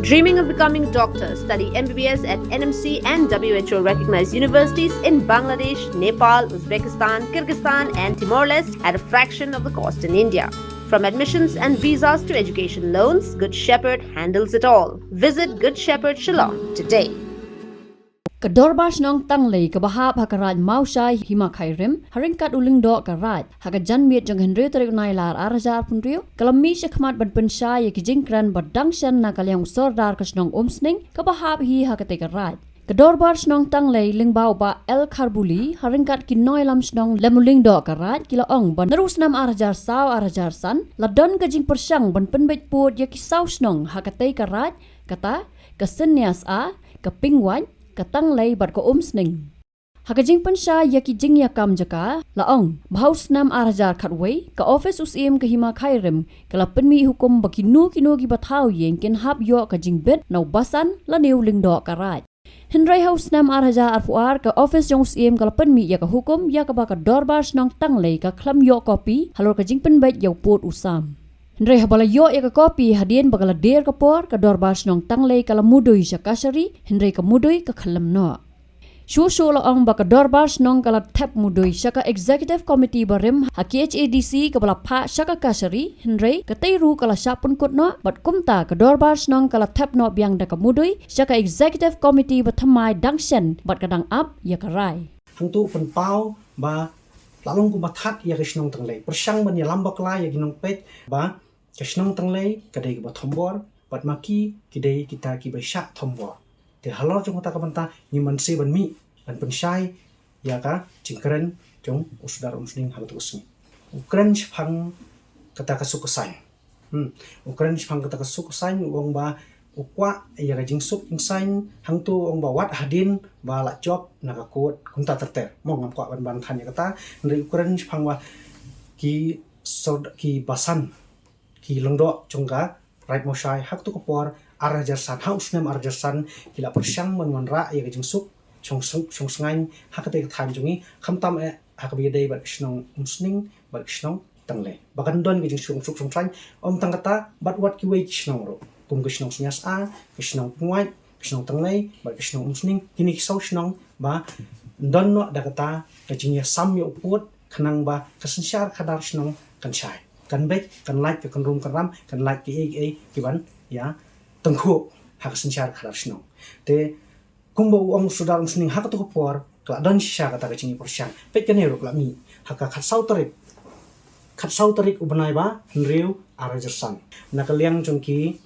Dreaming of becoming a doctor? Study MBBS at NMC and WHO recognized universities in Bangladesh, Nepal, Uzbekistan, Kyrgyzstan, and Timor-Leste at a fraction of the cost in India. From admissions and visas to education loans, Good Shepherd handles it all. Visit Good Shepherd Shillong today. Kadorbash nong tanglei kabahap hakaraj mausai hima khairim haringkat uling do karaj hakajan miet jong henry tarik nailar arajar punriu kalami shakmat ban pensai yakijingkran badangshan na kalyang sordar kasnong umsning kabahap hi hakate karaj Kadorbash nong tanglei lingbau ba el kharbuli haringkat kinoilam snong lemuling do karaj kila ong ban narusnam arajar saw arajar san ladon kajing persang ban penbet put yakisaw snong hakate karaj kata kasenyas a kapingwan katang lay bat ko umsning. Hakajing pensya yaki jing yakam jaka laong bahaus nam arajar khatway ka office usim ka hima khairim kala penmi hukum bakinu kinu ki bathaw yeng ken hab yo ka jing bet nau basan la new lingdo karaj. Henry haus nam arajar arfuar ka office jong usim kala penmi ya ka hukum ya ka ba ka dorbash nong tanglay ka khlam yo kopi halor ka jing penbet yaw put usam. Henry habala yo ya ka kopi hadien bagala der kapor ka dorbash nong tanglay kala mudoi sa kasari Henry ka mudoi ka khalam no. Shusho la ong baka dorbash nong kala tap mudoi sa ka executive committee barim ha KHADC ka bala pa sa ka kasari Henry ka tayru kala sapun kut no bat kumta ka dorbash nong kala tap no biang da ka mudoi sa ka executive committee bathamai dangshan bat kadang up ya ka rai. Hangtu penpau ba lalong ku bathat ya kisnong tanglay persang ban ya lambak la ya ginong pet ba Kashnong tanglay kadai ba thombor bat maki kidai kita ki ba syak thombor te halor jong ta kabanta ni manse ban mi ban pensyai ya ka jingkren jong usdar umsning hal tu usni ukren phang kata kasukasai ukren phang kata kasukasai wong ba ukwa ya ka jingsuk ingsain hangtu ong ba wat hadin ba la job nakakot kunta terter mong ngam kwa ban ban than ya kata ndri ukren phang wa ki basan ki lengdo chungka right mosai hak tu kopor arajar san haus nem arajar san kila persyang menwanra ya jingsuk chong sengain hak te tham jungi khamtam hak bi dei bat snong umsning bat snong tangle bakan don ki jingsuk suk song tangata bat wat ki wei snong ro kum ki snong snyas a ki snong puai ki snong tangle bat ki snong umsning kini sau snong ba don no dakata ka jingya sam yo put khnang ba kasensyar khadar snong kanchai kan baik kan like kan room kan ram kan like ki ban ya tengku hak sensyar khadar snong te kumbo ong sudar umsning hak tu kopor kla don sya kata ka jingi persyang pet kan hero kla mi hak khat sau tarik ubanai ba henriu arajersan nakaliang jongki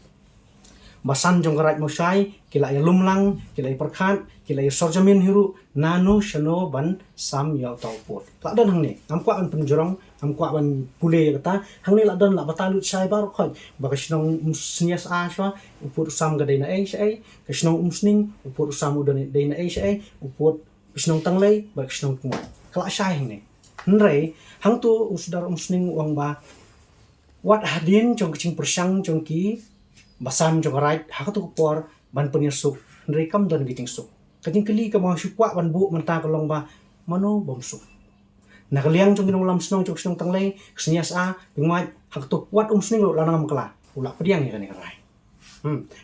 basan jong right mosai kila ya lumlang kila ya perkhat kila ya sorjamin hiru nanu shano ban sam ya taupot kla don hangni amkwa an penjorong amkwa ban pule kata hangni la don la batalut sai bar khoj bakasnong snias a swa upur sam ga deina ai sai kasnong umsning upur sam udon deina ai sai upur bisnong tanglay bakasnong kumai kla sai hangni nrei hangtu usdar umsning wang ba wat hadin jong kicing persang jongki basan jong right hakatu kopor ban penyesuk nrei kam don kicing suk kajing keli ka ma syukwa ban bu menta kolong ba mano bomsuk nakaliang jong ginong lam snong jong snong tanglay snias a bingmat haktu wat umsning lo lanang kala ula pediang ni kan rai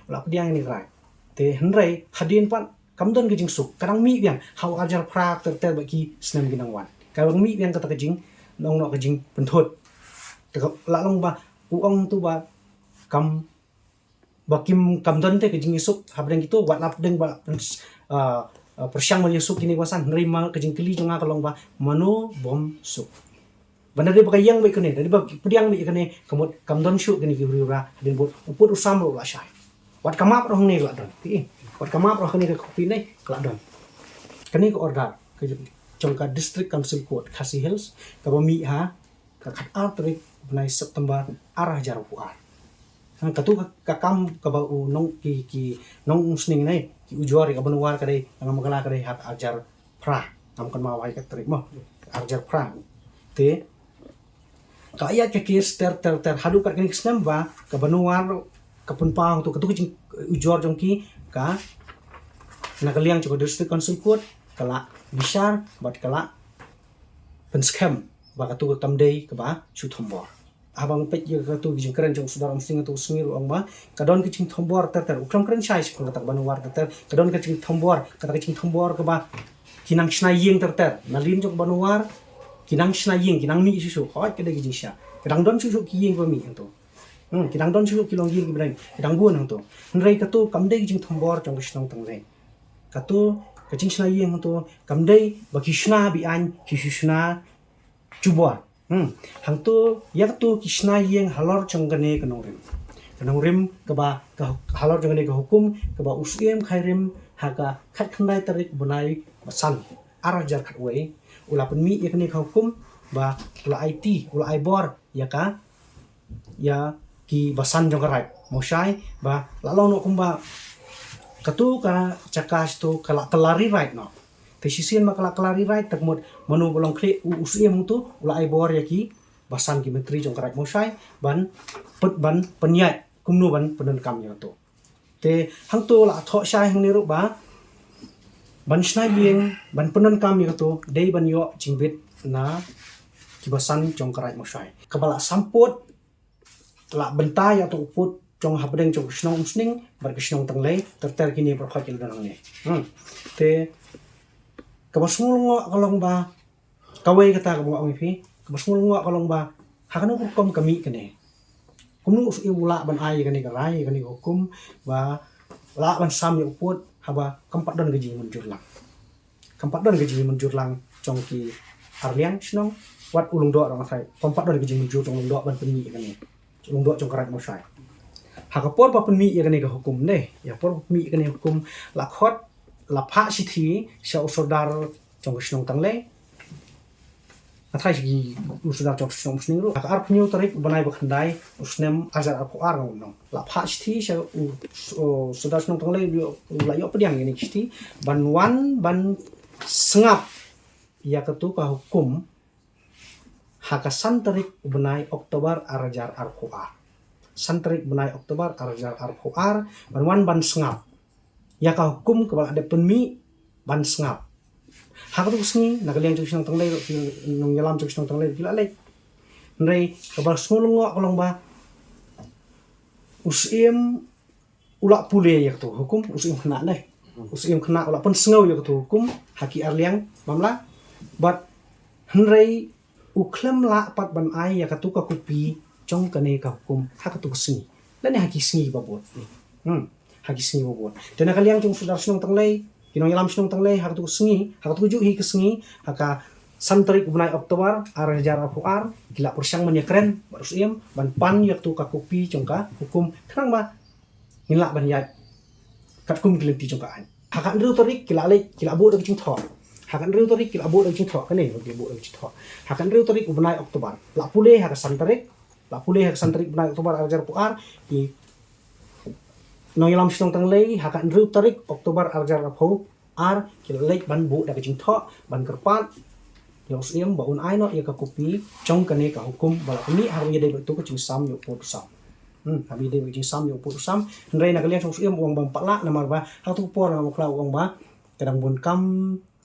ula pediang ni rai te nrei hadin pan kam don kicing suk kadang mi biang hau ajar prak ter baki snam ginang wan kawang mi biang kata kajing nong no kajing penthut la long ba uong tu ba kam bakim kamdon te kajing isuk habdeng gitu wat lap deng ba persyang menyusuk kini wasan nerima kajing keli jonga kalong ba mano bom suk banda de baka yang baik kene dari bak pediang baik kene kamot kamdon syuk kini kiura hadin bot uput usam lo la syai wat kamap roh ni la don ti wat kamap roh kini ke kopi ni la don kini ko order ke jongka district council court Khasi Hills ka bami ha ka khat atrik benai September arah jarupuar sang katu ka kam ka ba nong ki nong usning nai ki ujuari ka banuar ka dei ngam magala ka dei hak ajar pra ngam kan mawai ka trik mo ajar pra te ka ayat ka kis ter hadu ka kini snam ba ka banuar ka punpang tu katu ki ujuar jongki ka nakaliang joko district council court kala bisar bat kala penskam ba katu tamdei ka ba chu thombor habang pet ye ka tu jing keren jong sudar msing tu sngir ong ma kadon ki ching thombor ter ukram keren chai sipang tak banwar ter kadon ka ching thombor kata ching thombor ka ba kinang snai yeng ter nalin jong banwar kinang snai yeng kinang mi su hot ka de gi sha kadang don su ki yeng ba mi to kinang don su ki long yeng ki brain kadang buan hang to nrei ka tu kam de gi ching thombor jong kisnong tang le ka tu ka ching snai yeng to kam de ba ki shna bi an ki shna chubor hang tu yak tu kisna yeng halor chonggane kanong rim ka ba ka halor chonggane ka hukum ka ba usiem khairim haga khat khandai tarik bunai basan arajar khatwei ula penmi yakni ka hukum ba ula IT ula ibor ya ka ya ki basan jongkarai mosai ba lalong no kumba katu ka cakas tu kala kelari right no tesisian makala kelari right takmut manu bolong kre usiem tu ula ibor ya ki basan ki menteri jongkarai mosai ban penyai kumnu ban penen kam ya tu te hang tu la tho sai hang ni ru ba ban snai bieng ban penen kam ya tu dei ban yo jingbit na ki basan jongkarai mosai kabala samput la bentai atau uput jong habdeng jong snong usning bar snong tanglei ter kini berkhot il danang ni te kabasmul ngo kalong ba kawai kata ka ong fi kabasmul ngo kalong ba hakano hukum kami kene kumnu us ula ban ai kene karai kene hukum ba la ban sam ya uput haba kampat don gaji menjur lang jong ki arliang snong wat ulung do orang sai kampat don gaji menjur jong ulung do ban penyi kene ulung do jong karat mosai hakapor pa penmi ya kene ka hukum ne ya por mi kene hukum la khot la pha sithi sha usodar jong snong tangle athai gi usodar jong snong sning ru ar pnyu tarik banai bakhandai usnem ajar apu ar ngom la pha sithi sha usodar snong tangle la yo pediang ini sithi ban wan ban sengap ya ketu ka hukum haka santarik benai Oktober arajar arpuar santarik benai Oktober arajar arpuar ban ban sengap ya ka hukum kebal ada penmi ban sengap haka tu sengi nakaliang cuk sinang tanglei nong yalam cuk sinang tanglei kila lek nrei kebal smulungo kolong ba usiem ulak pule ya tu hukum usiem kena ne usiem kena ulak pun sengau ya tu hukum haki arliang mamla but nrei uklam la pat ban ai ya katu ka kupi chong kane ka hukum hakatu sengi lani haki sengi babot haki sengi babot dan kaliang chung sudar snong tanglei kinong yalam snong tanglei hakatu sengi hakatu ju hi kesengi haka santarik bunai Oktober arajar apuar gila persyang man ya keren barus iem ban pan ya tu ka kupi chong ka hukum kenang ba ngilak ban ya kat kum kilenti chong ka an hakan ru tarik kila le kila bo de chung tho hakan riu tarik kila bo de chung tho kane bo de chung tho hakan riu tarik bunai Oktober la pule haka santarik bunai Oktober arajar apuar ki nong yalam snong tanglei hakan riu tarik Oktober arajar apu ar kila le ban bo de chung tho ban kerpat yang usiem baun ai no ya ka kopi chong kane ka hukum bala ni haru ye de tu ko chung sam yo pot sam habi de chung sam yo pot sam nrei na kalian usiem uang bang pala na marba ha tu por na klau uang ba kadang bun kam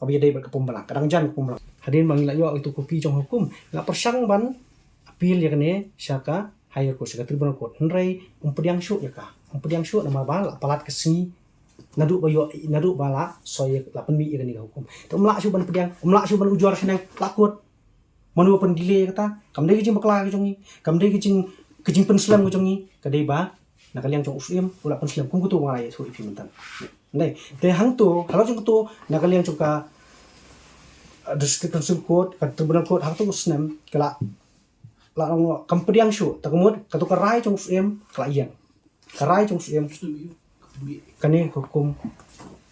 habi de ba kapum bala kadang jan kapum bala hadin mangila yo itu kopi chong hukum la persang ban apil ya kane syaka higher court syaka tribunal court nrei umpediang syu ya ka umpediang syu na marba la palat kesini nadu bala soye la penmi irani ka hukum to umla syu ban pediang umla syu ban ujuar senang lakut manu pen dile kata kamde kijing bakla ka jongi kamde kijing penslam ka jongi kadai ba nakaliang jong usiem ula penslam kung kutu ngalai so ipi mentan nei te hang tu halo jong kutu nakaliang jong ka district council court ka tribunal court hang tu usnem kala la kampediang syu takumut katu karai jong usiem kala iang karai jong usiem kane hukum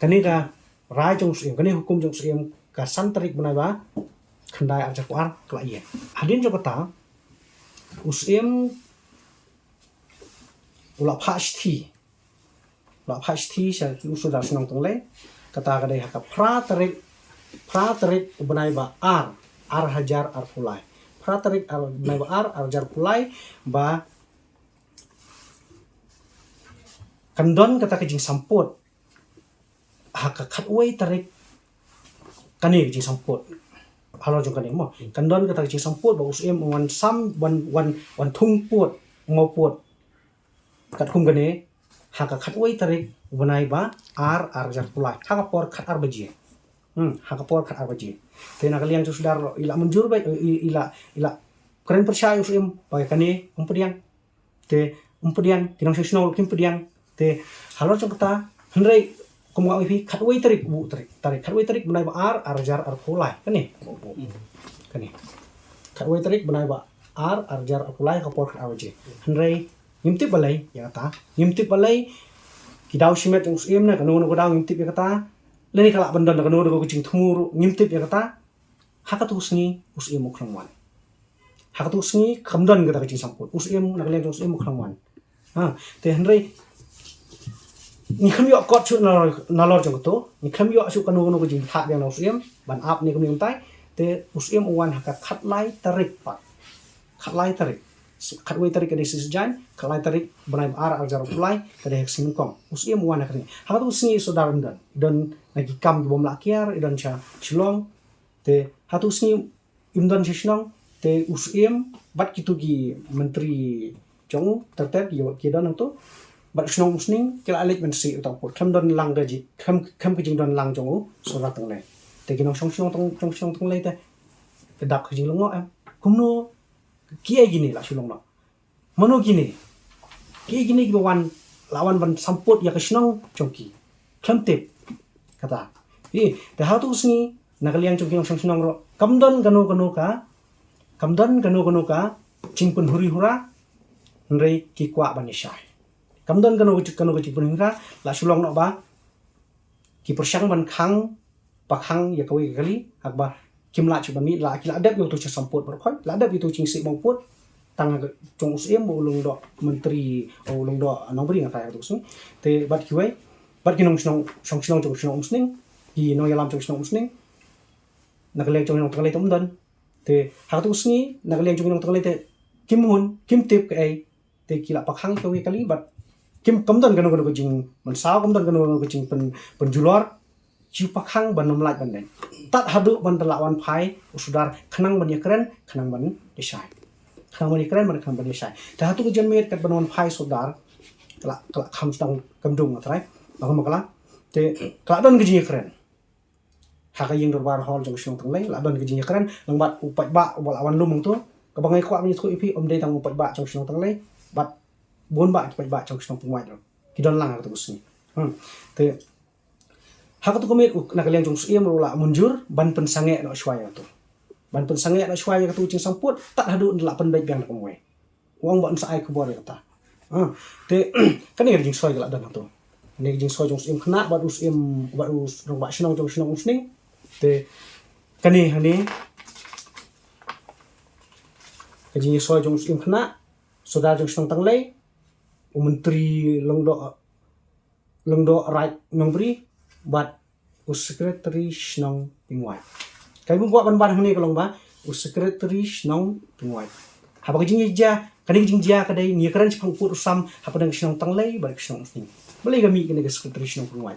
kane ka rai jong siem kane hukum jong siem ka santarik bunai ba khandai ajar puar kala iya hadin jo kata usiem ula phasti sha usudar snong tangle kata kadai haka pra tarik bunai ba ar hajar ar pulai pra tarik bunai ba ar hajar pulai ba kandon kata kejing samput haka khatwei tarik kane kejing samput halo jong kaning mo kandon ka tag jing samput ba usem wan sam wan thung put ngoput kat khum gane haka khatwai tarik banai ba ar jar pulai haka por khat ar baji haka por khat ar baji te na kaliang sudar ila munjur ba ila keren percaya usem ba kane umpediang te umpediang kinong sesno kimpediang te halo jong kata hendrai kumwa wi khatwai tarik bu tarik khatwai tarik banai ba ar jar ar pulai kane kane khatwai tarik banai ba ar jar ar pulai ka por khat ar baji hendrai ngimtip balai ya kata ngimtip balai kidau simet yang usiem na kanu daw ngimtip ya kata leni kala bandan kanu ko kucing thumur ngimtip ya kata hakatu usni usiem mukramwan hakatu usni khamdan kata kucing samput usiem na kalian usiem mukramwan te hendrai ni khamyo kot chu na lor jong to ni khamyo chu kanu kucing thak yang usiem ban ap ni kami untai te usiem wan hakat khatlai tarik pak khatlai tarik khatwai tarik kadai sisjan khalai tarik banai ar jar pulai kadai heksin kong usiem wana kani hakat usni sodaran dan lagi kam bom lakiar dan cha shilong te hatu usni imdan shishnong te usiem bat kitu gi menteri jong terter ki dan to bat shnong usning kila alik mensi utau pot kham don lang daji kham kijing don lang jong sorat tang le te kinong song tang le te kedak kijing longo em kumno kia gini lah sulong nak mano gini bawan lawan ban samput ya kesnong chongki klamtip kata te hatu usni nakaliang chongki nong snong ro kamdon gano ka chingpun huri hura nrei ki kwa banisai kamdon gano chingpun hura la sulong nak ba ki persyang ban khang pakhang ya kawi kali akba kimla chu bami la kila adab yo tu cha samput berkhoi la adab itu chingsi bangput tang chong usiem ulung do menteri ulung do nongri ngata tu sung te bat kiwai bat kinong snong chong usning ki no yalam chong snong usning nakaleng chong nong tanglei tom dan te ha tu usni nakaleng chong nong tanglei te kimhun kimtip kai te kila pakhang kawi kali bat kim kamdan gano jing man saw kamdan gano jing penjulor ciu pakhang ban nomlai ban den tat hadu ban telawan pai usudar khenang ban yakren khenang ban desai khenang ban yakren ban khenang ban desai ta hatu jan met kat banon pai sudar kala kham stang kamdung atrai makala te kala don giji yakren haka ying dorbar hol jong shong tanglai la don giji yakren langbat upat ba wal awan lumung tu kabangai kwa mi thu ipi om dei tang upat ba jong shong tanglai bat bon ba upat ba jong shong pungwai do kidon lang tu usni te hakatu komit nakaliang jong siem rola munjur ban pensange no shwaya tu ban pensange no shwaya tu cing samput tak hadu ndelak pen baik gang komwe wong ban saai ke bor kata te kan ni jing shwaya galak dan tu ni jing shwaya jong siem khna bat usiem bat us rong ba shnong jong shnong usning te kan ni hani ka jing shwaya jong siem khna soda jong shnong tanglei menteri longdo right nombri bat secretary snong pingwai kai bung ban hni kalong ba secretary snong pingwai haba jing ja kading jing ja kadai ni kran chpang put sam haba dang snong tanglei ba snong sing boleh gami kene secretary snong pingwai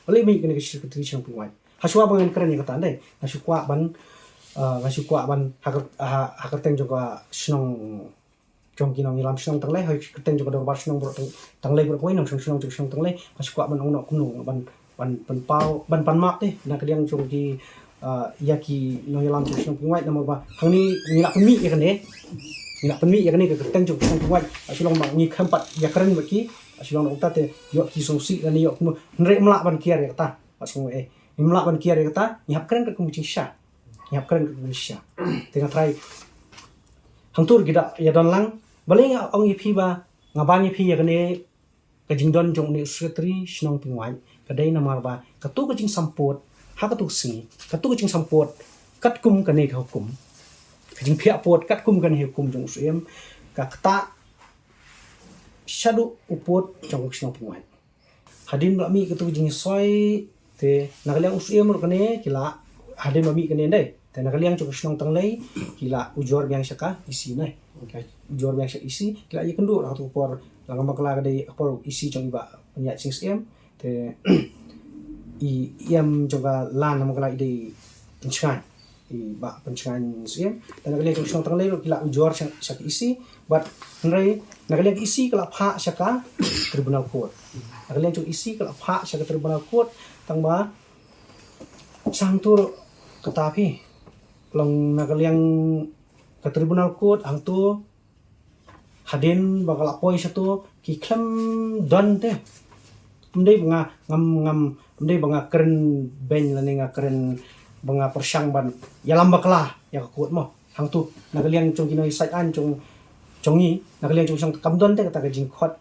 boleh mi kene secretary snong pingwai haswa bangan kran ni kata dai hasukwa ban hakar teng juga snong trong kinong ilam snong tanglei hai teng juga dor bar snong bro tanglei bro koi nong snong tanglei hasukwa ban ong no kumno ban pau ban mak te na kadiang chung ki yaki no yalam chung snong pingwai nama ba hangni ngila pemi ya kane ngila pemi ya kane ka teng chung snong pingwai asulong ma ngi khampat ya karen baki asulong ukta te yo ki songsi ani yo kum nre mla ban kiar ya ta asung mla ban kiar ya ta ni hap karen ka kum ching sha ni hap karen ka kum sha tengah try hangtur gida ya don lang baling ong ipi ba ngabang ipi ya kane ka jingdon jong ni secretary snong pingwai kadai namar ba katu kacing samput ha katu si katu kacing samput kat kum kane ka hukum kacing phia pot kat kum kane hukum jong usiem ka kata shadu upot jong snong pingwai hadin lami katu jing soi te nakaliang usiem ro kane kila hadin lami kane dai te nakaliang jong snong tanglei kila ujor biang syaka isi nai ujor biang syaka isi kila ye kendu la tu por langam bakla kadai por isi jong ba penyat sing siem te iam juga lan nama kala ide inskan di ba pencengan siem dan nagalian chung tang lei kila ujor syak isi but nrai nagalian isi kala pha syaka tribunal court nagalian chung isi kala pha syaka tribunal court tang ba sang tur katapi long nagalian ke tribunal court ang tu hadin bakal apoi satu ki klem don te mendai ngam mendai banga keren ben lani nga keren banga persyang ban ya lambak lah ya kuat mo hang tu nagalian chung kinoi site an chung chongi nagalian chung sang kamdon te kata ka jing khot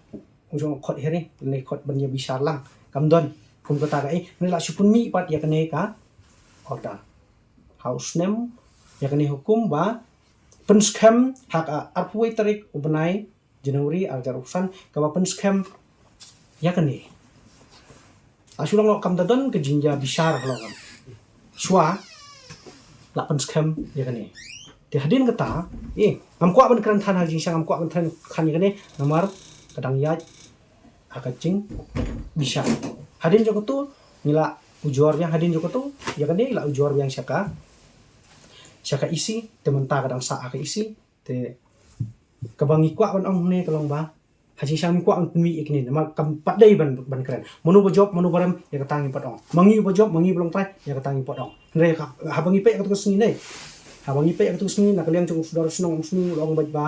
chung khot here ne khot ban ya bisar lang kamdon kum kata ka ne la supun mi pat ya kene ka order house name ya kene hukum ba penskam hak arpui tarik ubenai Januari ajar urusan ka penskam ya kene asulang lo kamdon ke jinja bisar lo kam Shua lapan scam ya kan ni. Di hadin kata, ngam kuat ban keran tan hajing sang ngam kuat ban tan kan ya kan ni namar kadang ya akacing bisa. Hadin joko tu nila ujornya hadin joko tu ya kan ni la ujor yang syaka isi tementa kadang sa aka isi te kabangi kuat ban ong ne kalong ba haji sang kuat ang pemi ikni nama kampat dai ban keren manu bojop manu baram ya katangi potong mangi bojop mangi belum trai ya katangi potong ndai habangi pe katu sini nei habangi pe katu sini nak kalian cung saudara senong sini long baj ba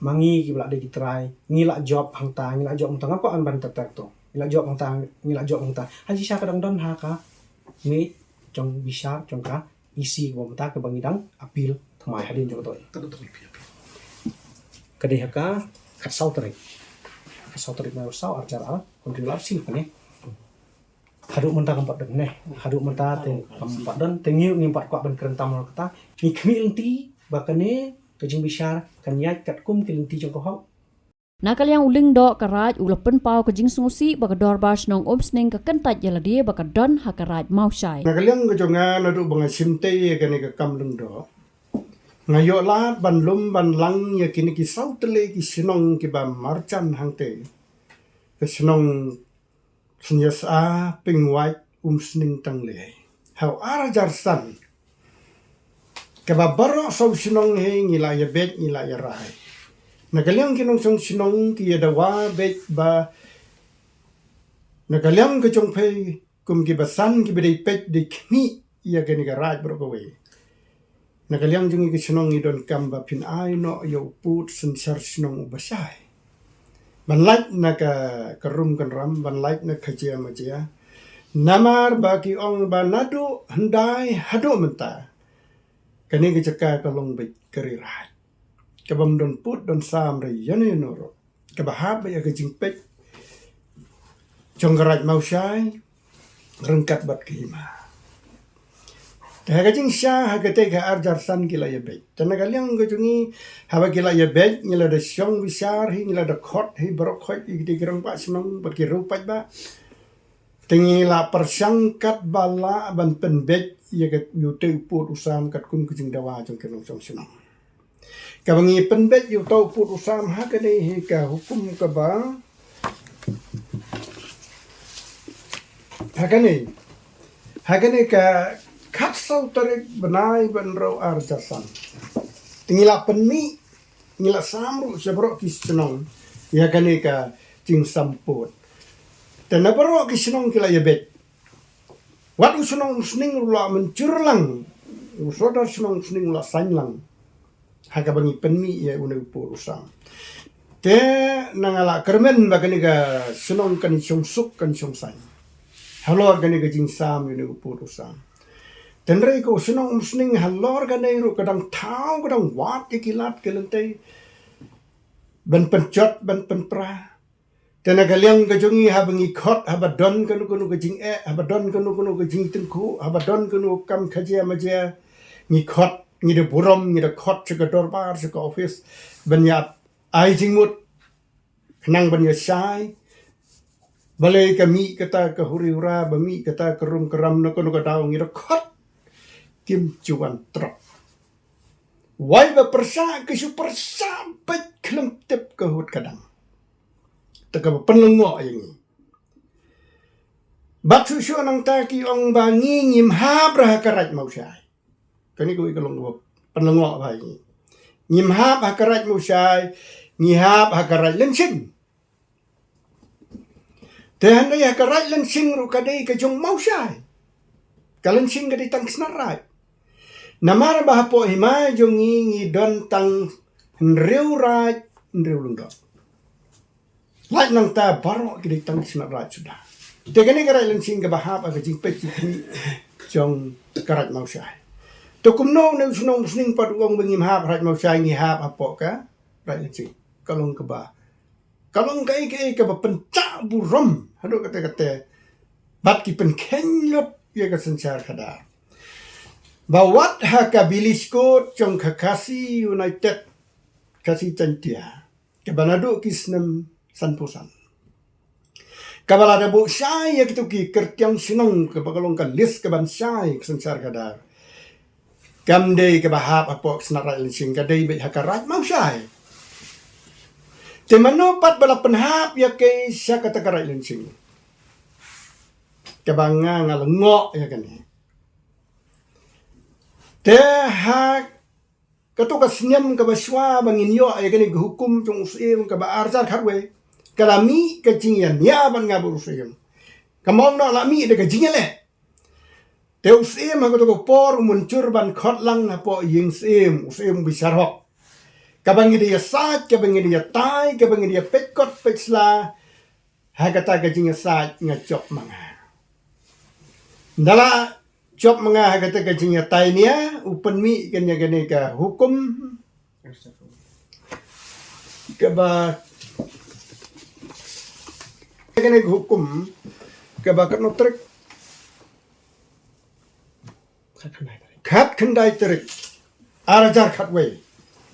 mangi ki bla dai trai ngila job hang ta ngila job tang ko an ban tak to ngila job hang ta ngila job hang ta haji sa kadang don ha ka ni jong bisa jong ka isi ko mata ke bangidang apil thamai hadin jo to kadai ka kasau tarik mau sau arcara kontribusi kan haduk mentah kampat dan haduk mentah te kampat dan tengiu ngimpat kuat ban kerentam kata ni kemilti bakane kejing bisar kanyat katkum kelinti jongko Nakal yang uling do karaj ulapen pau kejing sungusi baka dorbas nong omsning ka kentat jala dia baka don hakaraj mausai. Nakal yang kejongan adu banga simte kene ka kamlung do. Ngayo la ban lum ban lang ya kini ki sautele ki sinong ki ba marchan hangte ke sinong senyasa pingwai sning tangle how arajar san ke ba baro so sinong he ngila ya bet ngila ya rai nagalyang kinong song sinong ki ya dawa bet ba nagalyang ke jong pei kum ki basan ki bedai pet de kni ya kini ka raj bro we Nagaliang jungi ke sinong idon kamba pin ay no yo put sensar sinong basay. Banlait na karum kan ram, banlait na kajia majia. Namar bagi ong banado handai hado menta. Kani kecaka kalong bait karirai. Kabam don put don sam re yano noro. Kabahab ya kejing pek. Jonggarat mausay rengkat bat kima. Kajing syah hagate ga arjar san gila ya bet. Tanagaliang gajungi hawa gila ya bet ngila da syong bisar hi ngila da khot hi barok khot igdi gerong pa simang bagi rupat ba. Tingila persangkat bala ban pen bet ya gat yute put usam kat kun kujing dawa jong kenong song sinong. Kabangi pen bet yu tau put usam hagane hi ka hukum ka ba. Hagane ka katsau tarik benai benro arjasan. Tingila penmi, ngila samru sebrok kisnong. Ya kani ka cing samput. Tena bro kisnong kila yabet. Wat usnong sning rula mencurlang. Usodar snong sning rula sanylang. Haka bangi penmi ya una upur usang. Te nangala kermen bagani ka snong kan suk kan sany. Halo gani ka cing sam una upur usang. Tenrei ko sinong umsning halor ganay ro kadang tao kadang wat ikilat kelentay ban pencot ban penpra tenagaliang kajongi habang ikot habadon kanu kajing habadon kanu kajing tengku habadon kanu kam kajia majia ngikot ngide burom ngide kot seka dorbar seka office banyat ai jingmut nang banya syai balai kami kata kahuriura bami kata kerum keram nako kadau ngide kot Kim Chuan Trop. Wai ba persa ke super sampai kelem tip ke hut kadang. Taka ba penlengo yang ni. Batu syo nang taki ong bangi ngim ha brah karat mau syai. Kani ko ikalong ko panlango ba ni. Ngimhap hakarat mo siya, ngihap hakarat lensing. Tehan na hakarat lensing ro kadai ka jong mau siya. Kalensing kadai tang snarai. Namara ba po himay jong ngi don tang nriu rai nriu lungdo. Lai nang ta baro kadai tang snarai sudah. Tegani karat lensing ka bahap ka jing pe jong karat mau siya. Tukum no na sunong sning paduong bengim hap rat mau sai ngi hap apo ka rat lensing kalong ka ba kalong kai ka ba penca burom hado kata bat ki pen kenyot ye ka sensar kada bawat ha ka bilisko jong ka kasi United kasi cantia ke banado kisnem sanposan kabala da bu sai ye kitu ki kertiang sinong ka bagalong ka list ka ban sai sensar kada Kamday ka bahap apok snarai lensing kadai be hakarat mau syai. Te manopat bala penhap ya ke sya kata karai lensing. Kabanga ngalengok ya kan. Te hak katu ka senyam ka baswa bangin yo ya kan hukum jong usim ka ba arzar kharwe. Kalami ka jingyan ya ban ngabur usim. Kamong no lami de ka jingle. Teu usim aku tu por muncur ban khot lang na po ying usim bisarok. Kabangi dia sat, kabangi dia tai, kabangi dia pekot peksla. Hagata gajing sat ngajok manga. Dala job manga hagata gajing tai nia upen mi kenya gane ka hukum kaba gane hukum kaba kan trek Khat kendai terik arajar khatwe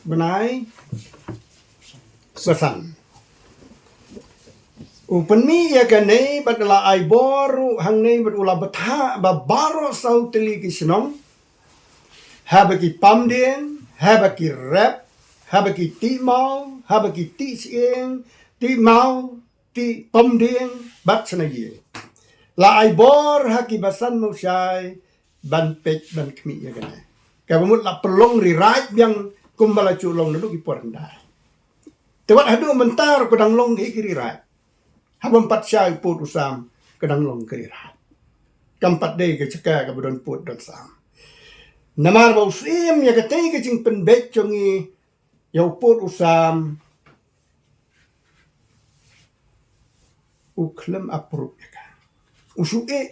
benai pesan upen mi ya kanai badala ai boru hangnei badula betha ba baro sau teli kisnong habaki pamdien habaki rap habaki ti mau habaki ti sieng ti mau ti pamdien bat sanayi la ai bor haki basan mau syai ban pek ban kmi ya kan ka bamut la pelong ri right yang kumbala culong ndu ki porndai tewat hadu mentar kedang long ki kiri right habam pat syai put usam kedang long kiri right kampat de ke ceka ka bodon put dot sam namar ba usim ya ka te ke jing pen bet chongi ya put usam uklem approve ya ka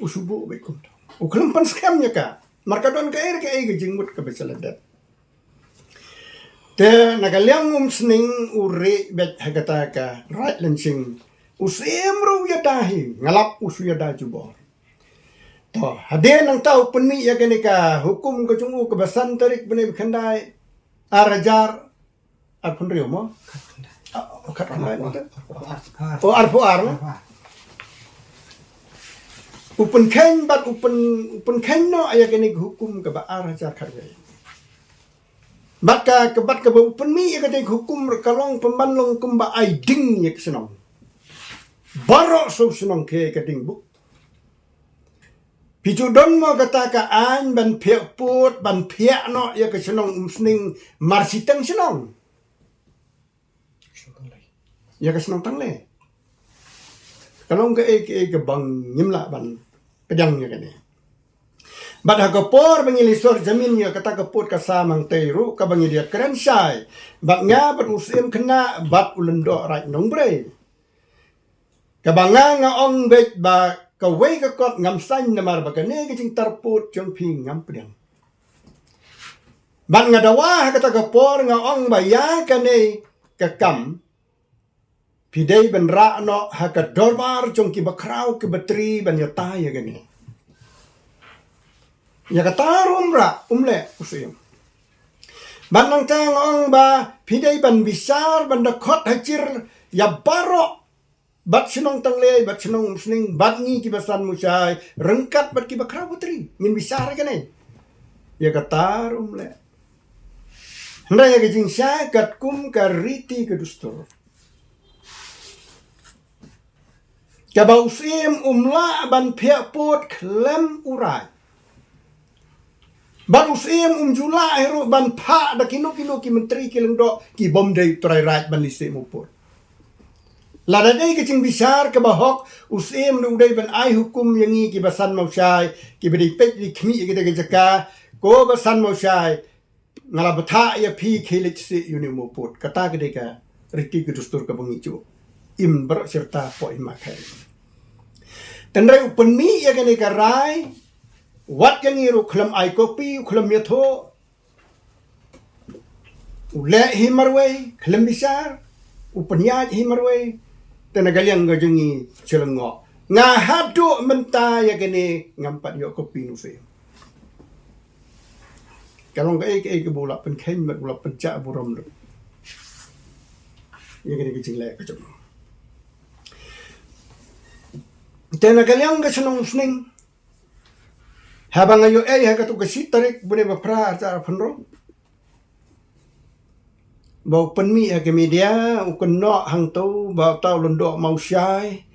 usubu be kum Uklam pan scam nya ka. Markadon ka air ka ay jingmut ka besaladat. Te nagaliang sning uri bet hagata ka right lensing. Usimru ya dahi ngalap usu ya da jubor. To hade nang tau penmi ya gani ka hukum ka jungu ka basan tarik bene khandai arajar apun rio mo. Kat khandai. Oh arpuar. Upen ken bat upen ken no aya kene hukum ka ba arajar kharwe bat ka ba upen mi ya kene hukum kalong pembanlong kumba ai ding ya senong baro so senong ke ding bu picu don mo kata ka an ban phe put ban phe no ya ke senong sning marsiteng senong ya ke senong tang le kalong ka ke bang nyimla ban pedangnya kan. Bad hagapor bengilisor jaminnya kata kaput kasamang teru kabangi dia keren syai. Bad nga bad usim kena bad ulendo right nong bre. Kabanga nga ong bet ba kaway kakot ngam san namar bagane kicing tarput jong ping ngam pedang. Bad nga dawa kata kapor nga ong baya kane kakam pidai ben rakno haka dorbar jong ki bakrau ki betri ben yata ya gani ya kata rumra umle usim ban nang tang ong ba pidai ben bisar ben dakot hacir ya baro bat sinong tangle bat sinong sning bat ni ki basan musai rengkat bat ki bakrau betri ngin bisar gani ya kata rumle handa ya gijing sya kat kum kariti kedustur Kabau sim umla ban pia put klem urai. ban usim jula hero ban pha da kino ki menteri ki lengdo ki bom dei trai raj ban lise mupur lada dei ke cing bisar ke bahok usim nu dei ban ai hukum yangi ki basan mau syai ki bedi pet di khmi ki de jaka ko basan mau syai ngala batha ya phi khilik se uni mupur kata ke de ka riti ke dustur ke bengicu im ber serta po imakai tenrai upen mi ya ke ka rai wat yang iru kelam ai kopi kelam yatho ule himarway kelam bisar upanyaj himarway tenagaliang gajengi celengo ngahadu menta ya gene ngampat yo kopi nufe kalau ke bola pen khen mat bola pencak buram lu ya gene ke jingle ke jom tenagaliang ga senong sning habang ayo hagatu kasi tarik bune bapra acara penro bau penmi ke media ukenno hang tau bau tau londo mau syai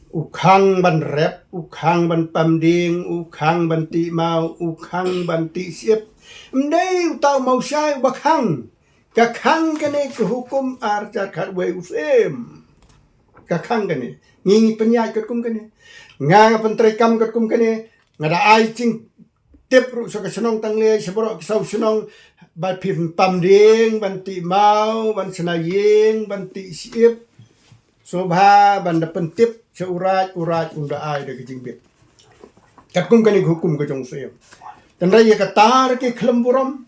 ukhang ban rep ukhang ban pamding ukhang ban ti mau ukhang ban ti siap mdei tau mau syai bakhang kakhang kene ke hukum arca khatwe usem kakhang kene ngingi penyai ketkum kene nga pentrai kam ketkum kene ngada ai cing tip ru so kesenong tangle seboro kisau senong ba pim pamding banti mau ban senaying banti siap sobha ban dapen tip seurat unda ai de kijing bit kakum kani hukum ke jong sem tandai ya katar ke klemburam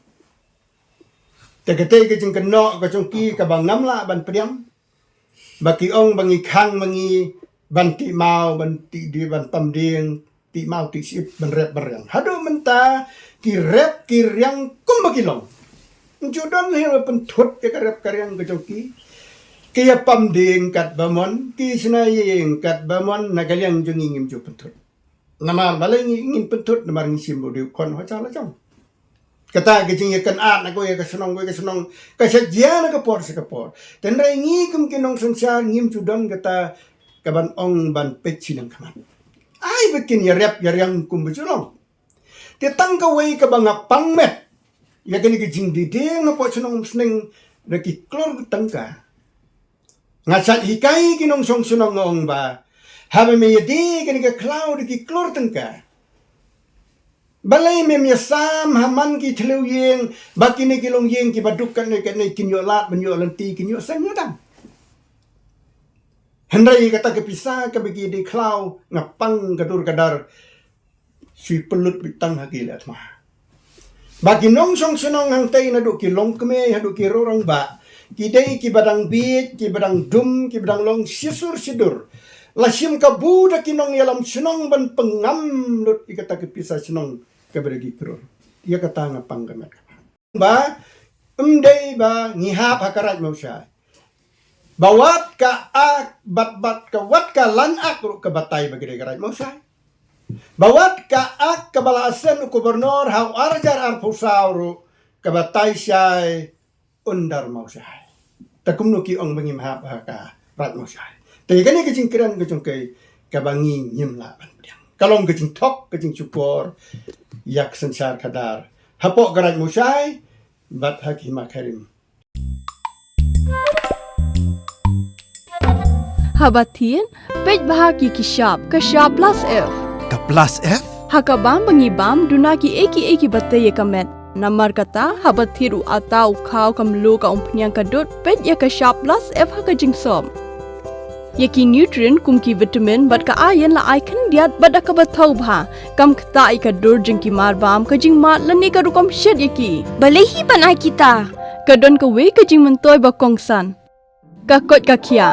tegete ke jing keno ke jong ki ka bangam la ban priam baki ong bangi khang bangi banti mau banti di ban pamding ti mau ti sip ban rep barang hado menta ki rep ki riang kum bakilong judon he penthut ke rep karyang ke joki ki pam ding kat bamon ki snayeng kat bamon nagaliang jungingim ju penthut nama baleng ingin penthut namar ngisim bo de kon ho chala jong kata ke jing kan at na ko ke senong ka sajia na ka por ten rai ngi kum kinong sansar ngim judon kata kaban ong ban pechinang kaman ai bikin ya rep ya yang kumbujulong dia tangka wei ke banga pangmet ya gani ke jing dide ngapo senong sneng reki klor tangka ngasat hikai kinong song senong ngong ba habe me yedi gani ke cloud ki klor tangka balai me sam haman ki thelu yeng bakini ki long yeng ki badukan ne kinyo lat benyo lenti kinyo sang yodang Hendrai kata kepisah ke bagi di klau ngapang gadur kadar sui pelut bitang hagi lihat mah. Bagi nong song senong hang tay na do ki long keme hadu ki rorong ba. Ki dei ki badang bit, ki badang dum, ki badang long sisur sidur. Lasim ka buda ki nong yalam senong ban pengam lut kata kepisah senong ke bagi keror. Ia kata ngapang gamet. Ba emdei ba ngihap hakarat mau syai. Bawat ka ak bat ka wat ka lan ak ru ka batay bagi garai mau sai bawat ka ak ka balasen gubernur hau arjar ar pusauru ka batay syai undar mau sai takum no ki ong bangim ha ka rat mau sai te gani ke jingkiran ke jongkai ka bangi nyim la ban piang kalong ke jing tok ke jing supor yak sensar kadar hapok garai mau sai bat hakima karim Habatin, pej bahaki kishap, kashap plus F. Ka plus F? Hakabam bangibam duna ki eki batay kamet. Namar kata habathiru atau kau kamlu ka umpnyang kadut pej ya kashap plus F haka jingsom. Yaki nutrient kum ki vitamin bat ka ayan la icon diat bat ka bathau bha. Kam kta I ka dur jing ki mar bam ka jing mat lani ka rukam shed yaki. Balehi banai kita. Kadon ka we ka jing mentoy ba kongsan. Ka kot ka kia.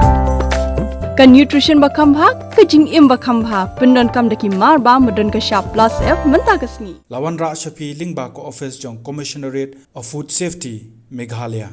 Ka nutrition bakam bha ka jing im bakam bha pendon kam daki mar ba modon ka sharp plus F menta kasni Lawan Ra Shafi Lingba ko office jong Commissionerate of Food Safety Meghalaya